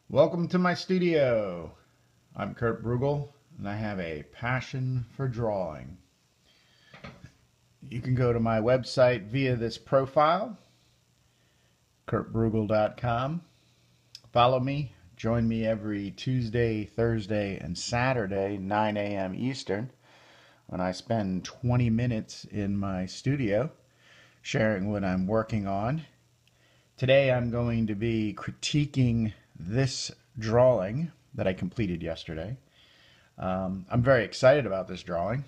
Welcome to my studio. I'm Kurt Brugel, and I have a passion for drawing. You can go to my website via this profile, kurtbrugel.com. Follow me. Join me every Tuesday, Thursday, and Saturday, 9 a.m. Eastern, when I spend 20 minutes in my studio sharing what I'm working on. Today I'm going to be critiquing this drawing that I completed yesterday. I'm very excited about this drawing.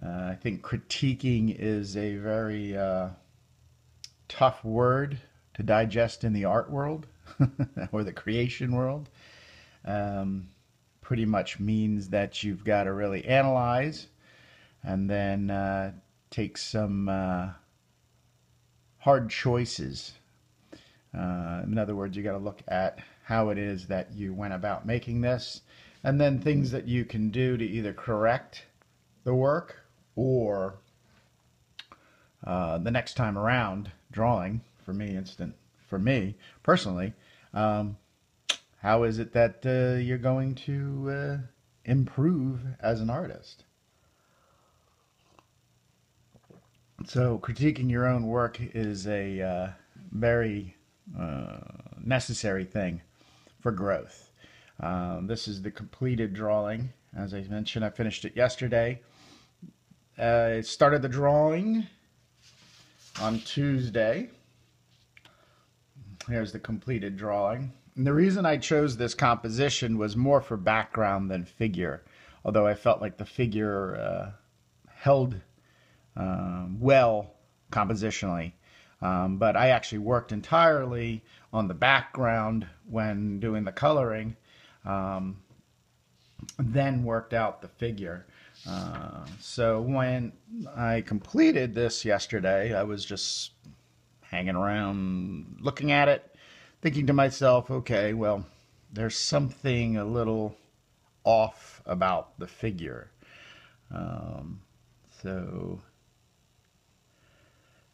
I think critiquing is a very tough word to digest in the art world or the creation world. Pretty much means that you've got to really analyze and then take some hard choices. In other words, you got to look at how it is that you went about making this, and then things that you can do to either correct the work or the next time around drawing. For me personally, how is it that you're going to improve as an artist? So critiquing your own work is a very necessary thing for growth. This is the completed drawing. As I mentioned, I finished it yesterday. I started the drawing on Tuesday. Here's the completed drawing. And the reason I chose this composition was more for background than figure, although I felt like the figure held well compositionally. But I actually worked entirely on the background when doing the coloring, then worked out the figure. So when I completed this yesterday, I was just hanging around looking at it, thinking to myself, okay, well, there's something a little off about the figure. So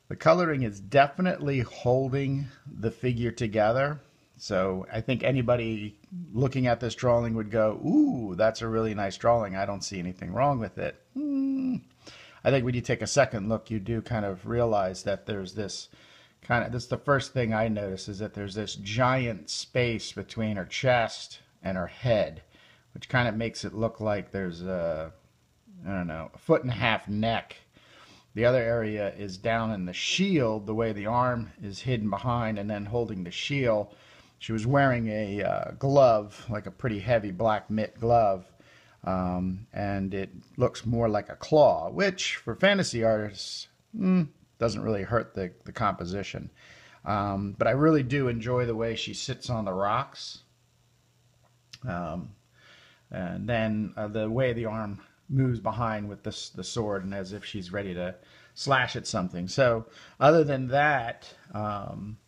the coloring is definitely holding the figure together. So I think anybody looking at this drawing would go, ooh, that's a really nice drawing. I don't see anything wrong with it. I think when you take a second look, you do kind of realize that there's this this is the first thing I notice, is that there's this giant space between her chest and her head, which kind of makes it look like there's a, I don't know, a 1.5 foot neck. The other area is down in the shield, the way the arm is hidden behind and then holding the shield. She was wearing a glove, like a pretty heavy black mitt glove, and it looks more like a claw, which for fantasy artists doesn't really hurt the composition. But I really do enjoy the way she sits on the rocks, and then the way the arm moves behind with the sword, and as if she's ready to slash at something. So other than that, I'm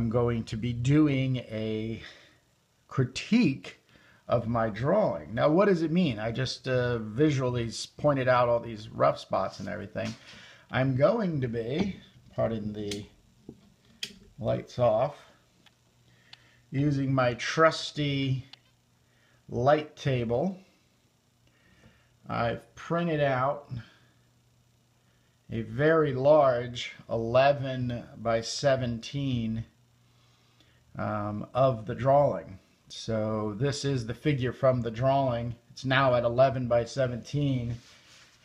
going to be doing a critique of my drawing. Now, what does it mean? I just visually pointed out all these rough spots and everything. I'm going to be, pardon the lights off, using my trusty light table. I've printed out a very large 11 by 17 of the drawing. So this is the figure from the drawing. It's now at 11 by 17.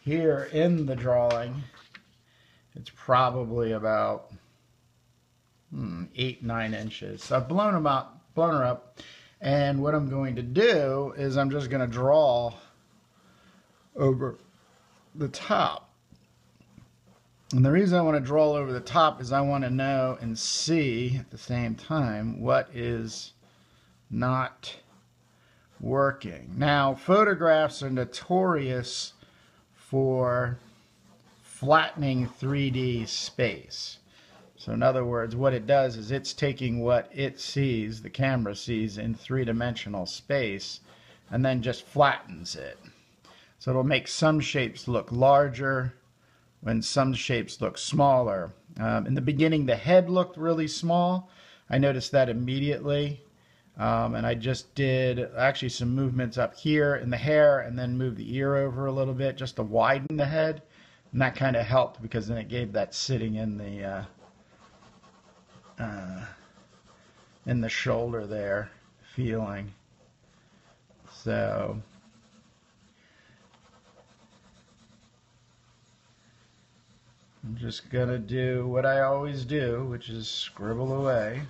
Here in the drawing, it's probably about 8-9 inches. So I've blown her up, and what I'm going to do is I'm just going to draw over the top. And the reason I want to draw over the top is I want to know and see at the same time what is not working. Now, photographs are notorious for flattening 3D space. So in other words, what it does is it's taking what it sees, the camera sees, in three-dimensional space, and then just flattens it. So it'll make some shapes look larger when some shapes look smaller. In the beginning, the head looked really small. I noticed that immediately. And I just did actually some movements up here in the hair and then moved the ear over a little bit just to widen the head. And that kind of helped because then it gave that sitting in the shoulder there feeling. So I'm just going to do what I always do, which is scribble away.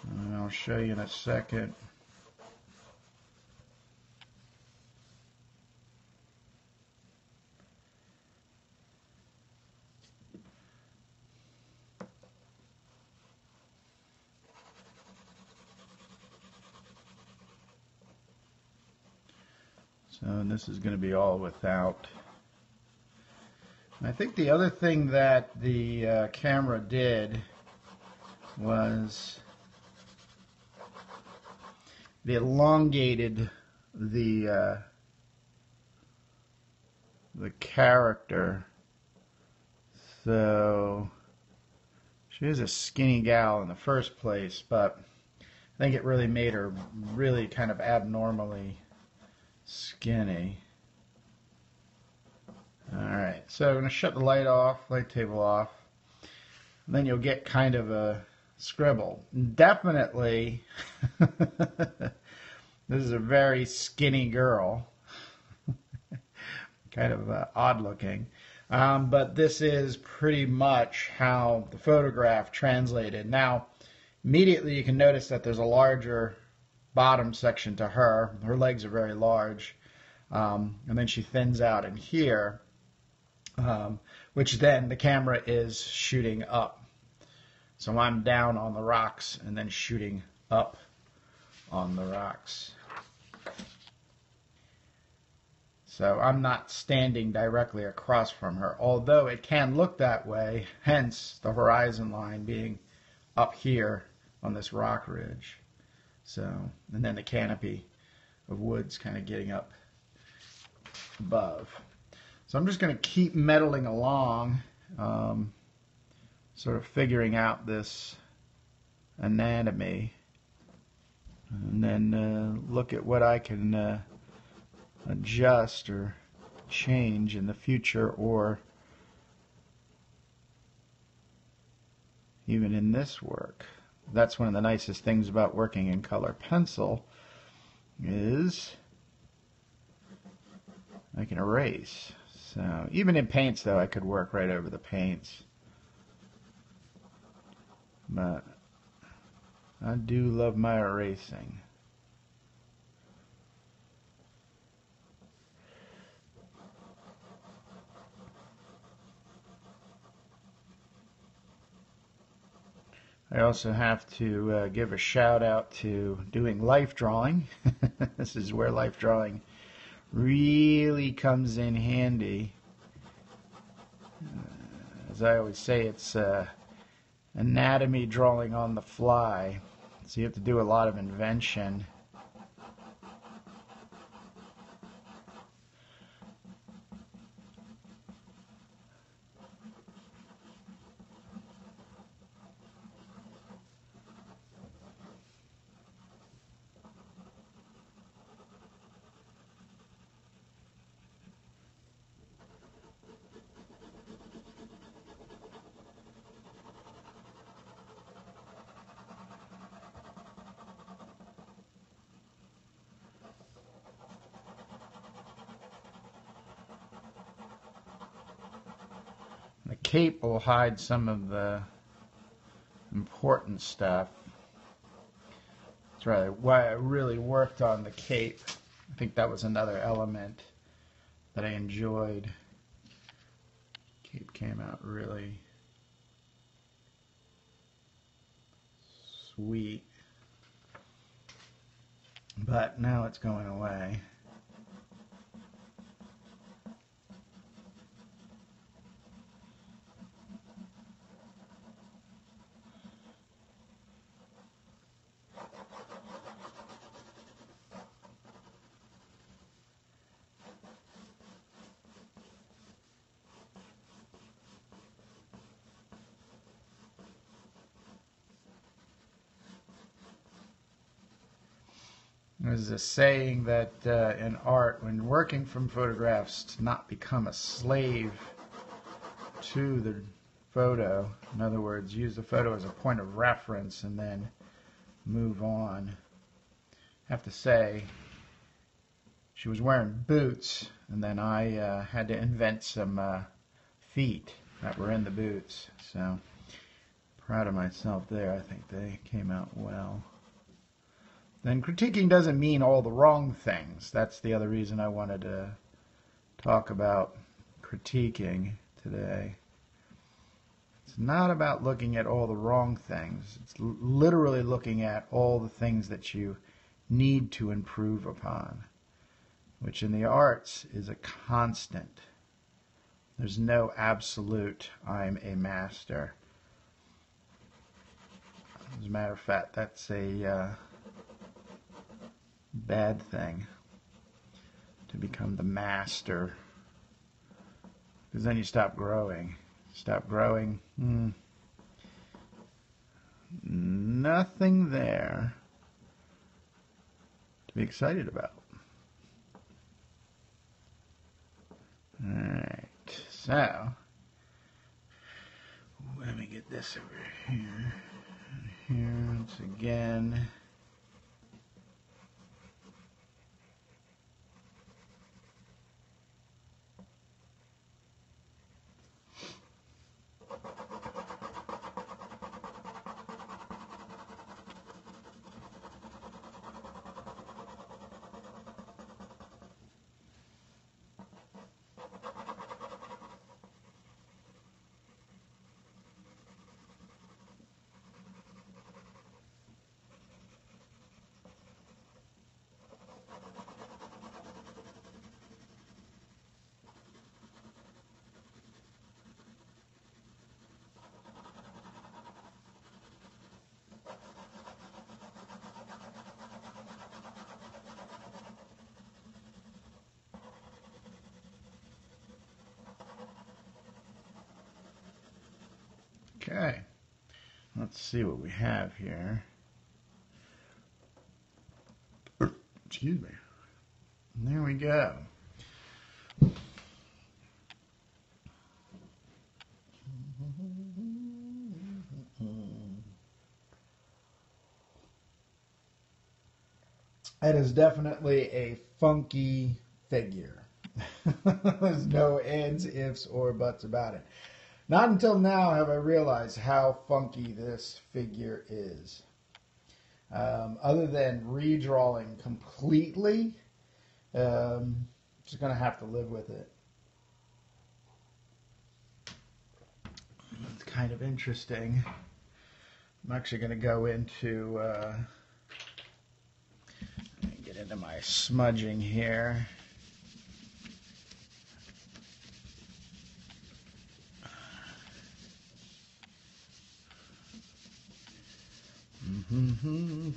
And I'll show you in a second. So and this is going to be all without. And I think the other thing that the camera did was they elongated the character. So she is a skinny gal in the first place, but I think it really made her really kind of abnormally skinny. Alright, so I'm going to shut the light off, light table off. And then you'll get kind of a scribble. Definitely, this is a very skinny girl. Kind of odd looking. But this is pretty much how the photograph translated. Now, immediately you can notice that there's a larger bottom section to her. Her legs are very large. And then she thins out in here, which then the camera is shooting up. So I'm down on the rocks and then shooting up on the rocks. So I'm not standing directly across from her, although it can look that way, hence the horizon line being up here on this rock ridge. So, and then the canopy of woods kind of getting up above. So I'm just going to keep meddling along, sort of figuring out this anatomy, and then look at what I can adjust or change in the future, or even in this work. That's one of the nicest things about working in color pencil is I can erase. So even in paints, though, I could work right over the paints. But I do love my erasing. I also have to give a shout out to doing life drawing. This is where life drawing really comes in handy. As I always say, it's anatomy drawing on the fly. So you have to do a lot of invention. The cape will hide some of the important stuff. That's right, why I really worked on the cape. I think that was another element that I enjoyed. Cape came out really sweet. But now it's going away. There's a saying that in art, when working from photographs, to not become a slave to the photo. In other words, use the photo as a point of reference and then move on. I have to say, she was wearing boots, and then I had to invent some feet that were in the boots. So, proud of myself there. I think they came out well. Then critiquing doesn't mean all the wrong things. That's the other reason I wanted to talk about critiquing today. It's not about looking at all the wrong things. It's literally looking at all the things that you need to improve upon, which in the arts is a constant. There's no absolute, I'm a master. As a matter of fact, that's a bad thing, to become the master, because then you stop growing. Stop growing. Nothing there to be excited about. Alright, so let me get this over here. Here, once again. Okay, let's see what we have here. Excuse me. There we go. That is definitely a funky figure. There's no ands, ifs, or buts about it. Not until now have I realized how funky this figure is. Other than redrawing completely, just going to have to live with it. It's kind of interesting. I'm actually going to go into get into my smudging here.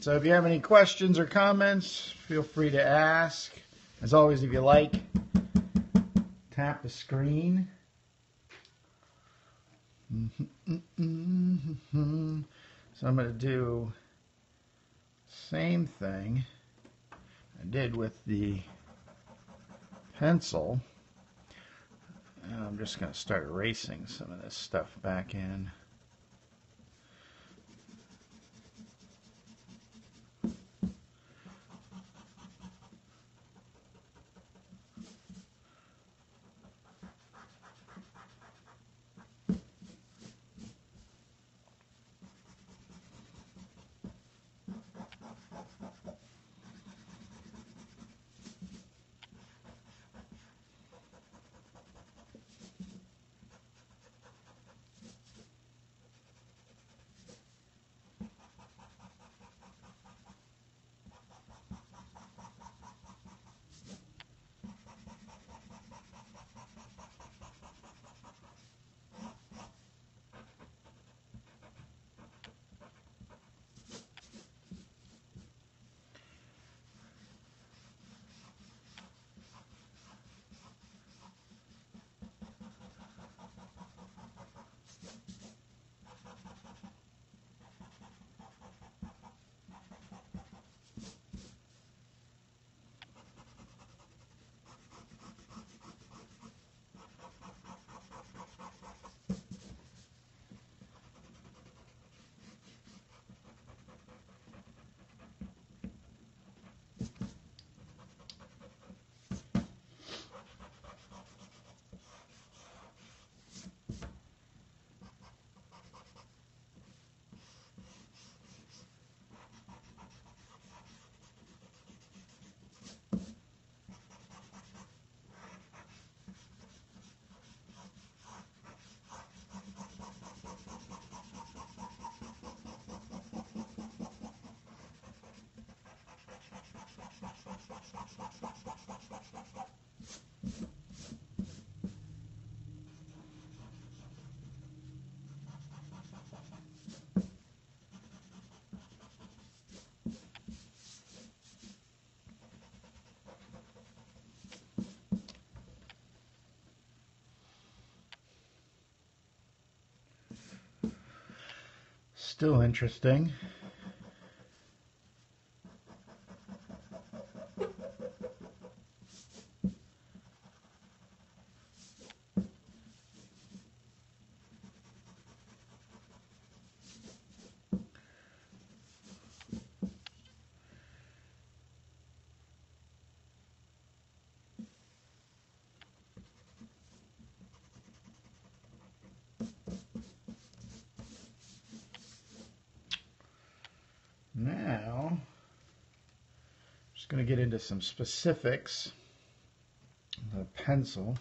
So if you have any questions or comments, feel free to ask. As always, if you like, tap the screen. So I'm going to do same thing I did with the pencil. And I'm just going to start erasing some of this stuff back in. still interesting. Now, I'm just going to get into some specifics. The pencil.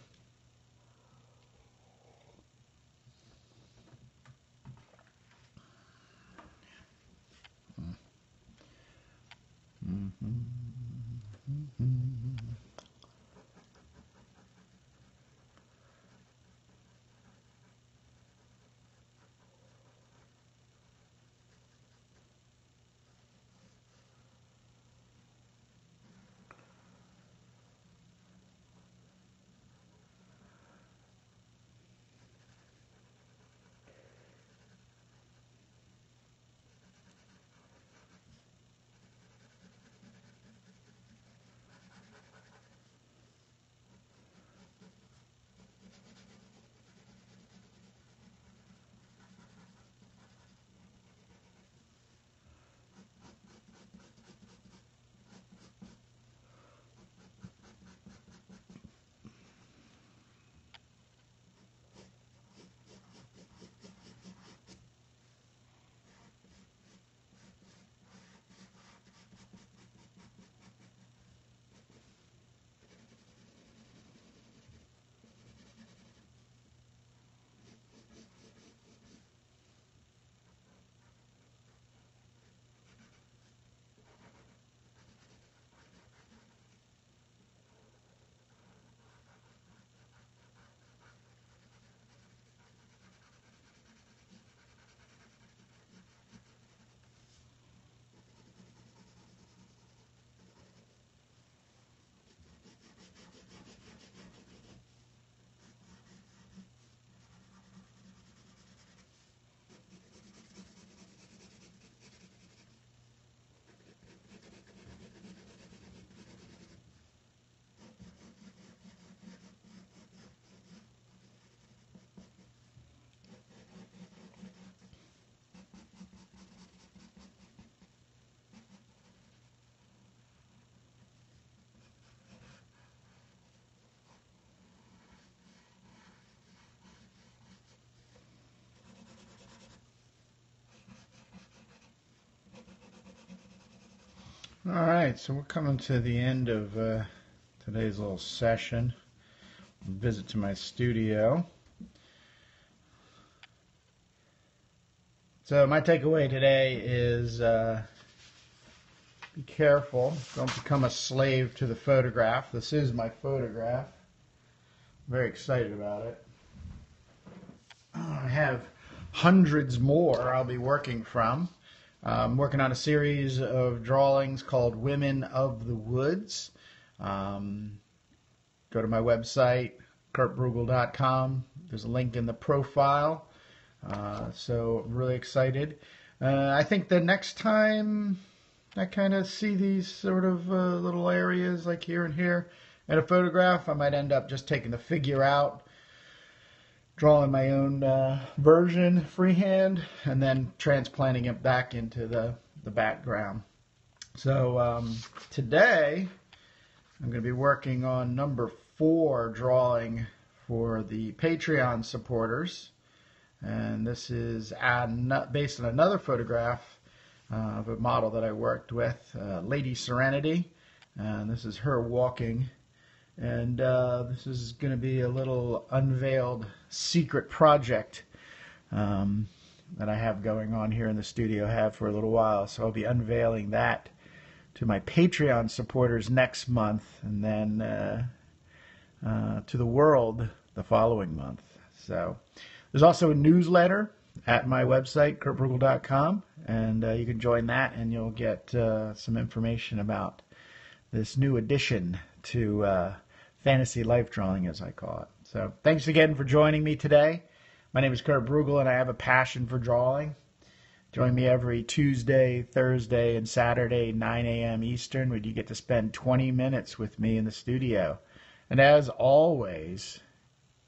All right, so we're coming to the end of today's little session. Visit to my studio. So my takeaway today is be careful. Don't become a slave to the photograph. This is my photograph. I'm very excited about it. I have hundreds more I'll be working from. I'm working on a series of drawings called Women of the Woods. Go to my website, kurtbrugel.com. There's a link in the profile. So I'm really excited. I think the next time I kind of see these sort of little areas like here and here in a photograph, I might end up just taking the figure out, drawing my own version freehand, and then transplanting it back into the background. So today I'm going to be working on number 4 drawing for the Patreon supporters. And this is based on another photograph of a model that I worked with, Lady Serenity. And this is her walking. And this is going to be a little unveiled secret project that I have going on here in the studio, have for a little while. So I'll be unveiling that to my Patreon supporters next month, and then to the world the following month. So there's also a newsletter at my website, kurtbrugel.com, and you can join that, and you'll get some information about this new addition to fantasy life drawing, as I call it. So thanks again for joining me today. My name is Kurt Brugel, and I have a passion for drawing. Join me every Tuesday, Thursday, and Saturday, 9 a.m. Eastern, where you get to spend 20 minutes with me in the studio. And as always,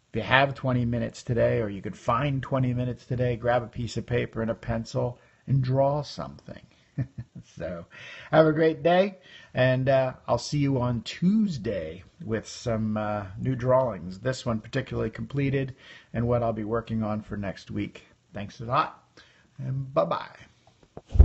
if you have 20 minutes today, or you could find 20 minutes today, grab a piece of paper and a pencil and draw something. So have a great day, and I'll see you on Tuesday with some new drawings, this one particularly completed, and what I'll be working on for next week. Thanks a lot, and bye-bye.